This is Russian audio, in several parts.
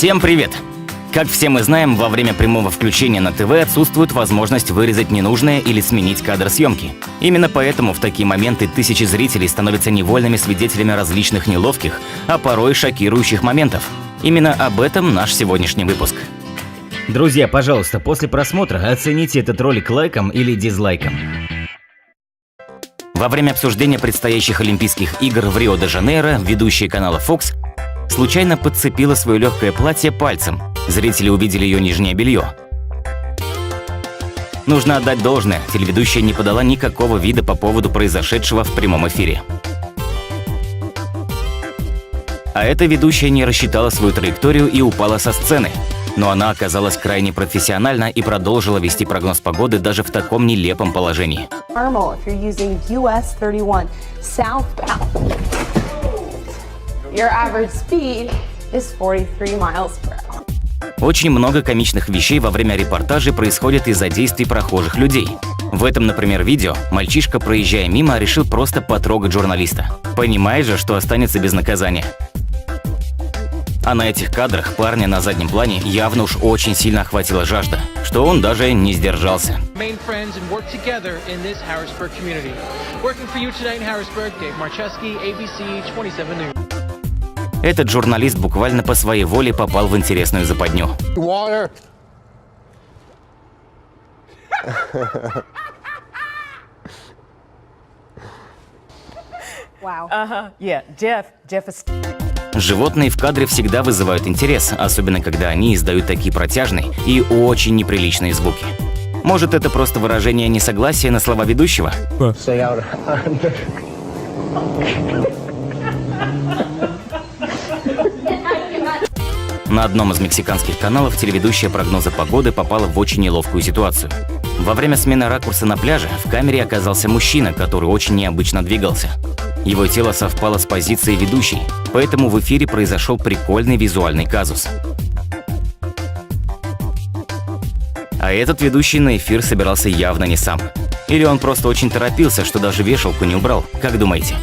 Всем привет! Как все мы знаем, во время прямого включения на ТВ отсутствует возможность вырезать ненужное или сменить кадр съемки. Именно поэтому в такие моменты тысячи зрителей становятся невольными свидетелями различных неловких, а порой шокирующих моментов. Именно об этом наш сегодняшний выпуск. Друзья, пожалуйста, после просмотра оцените этот ролик лайком или дизлайком. Во время обсуждения предстоящих Олимпийских игр в Рио-де-Жанейро ведущая канала Fox случайно подцепила свое легкое платье пальцем. Зрители увидели ее нижнее белье. Нужно отдать должное, телеведущая не подала никакого вида по поводу произошедшего в прямом эфире. А эта ведущая не рассчитала свою траекторию и упала со сцены. Но она оказалась крайне профессиональна и продолжила вести прогноз погоды даже в таком нелепом положении. Очень много комичных вещей во время репортажей происходит из-за действий прохожих людей. В этом, например, видео мальчишка, проезжая мимо, решил просто потрогать журналиста. Понимает же, что останется без наказания. А на этих кадрах парня на заднем плане явно уж очень сильно охватила жажда, что он даже не сдержался. Этот журналист буквально по своей воле попал в интересную западню. Животные в кадре всегда вызывают интерес, особенно когда они издают такие протяжные и очень неприличные звуки. Может, это просто выражение несогласия на слова ведущего? На одном из мексиканских каналов телеведущая прогноза погоды попала в очень неловкую ситуацию. Во время смены ракурса на пляже в камере оказался мужчина, который очень необычно двигался. Его тело совпало с позицией ведущей, поэтому в эфире произошел прикольный визуальный казус. А этот ведущий на эфир собирался явно не сам. Или он просто очень торопился, что даже вешалку не убрал, как думаете?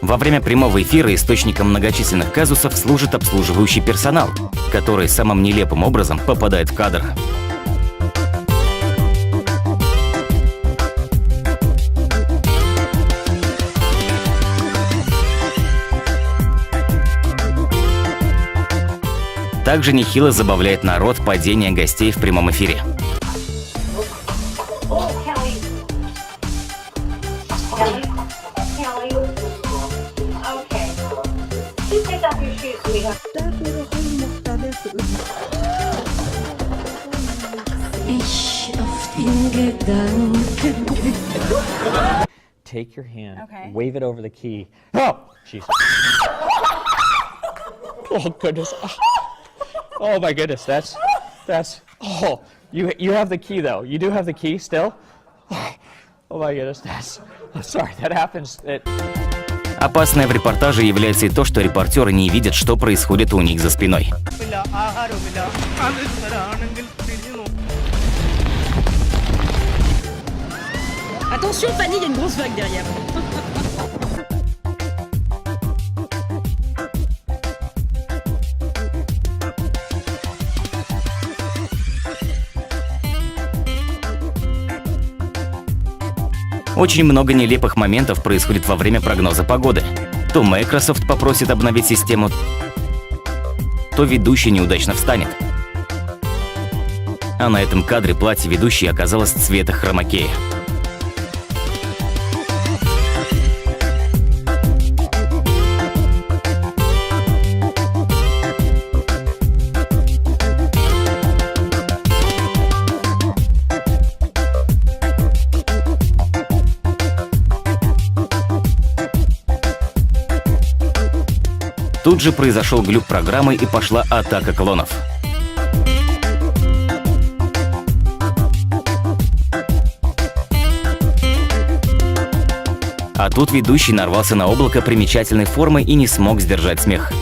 Во время прямого эфира источником многочисленных казусов служит обслуживающий персонал, который самым нелепым образом попадает в кадр. Также нехило забавляет народ падение гостей в прямом эфире. Take your hand, wave it over the key. Oh, Jesus. Oh goodness. Oh my goodness, that's. Oh, you have the key though. You do have the key still. Oh my goodness, I'm sorry, that happens. Опасное в репортаже является и то, что репортеры не видят, что происходит у них за спиной. Attention, Fanny, il y a une grosse vague derrière. Очень много нелепых моментов происходит во время прогноза погоды. То Microsoft попросит обновить систему, то ведущий неудачно встанет. А на этом кадре платье ведущей оказалось цвета хромакея. Тут же произошел глюк программы и пошла атака клонов. А тут ведущий нарвался на облако примечательной формы и не смог сдержать смех.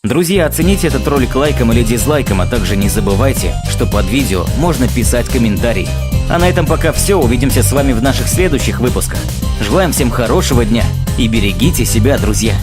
Друзья, оцените этот ролик лайком или дизлайком, а также не забывайте, что под видео можно писать комментарии. А на этом пока все, увидимся с вами в наших следующих выпусках. Желаем всем хорошего дня и берегите себя, друзья!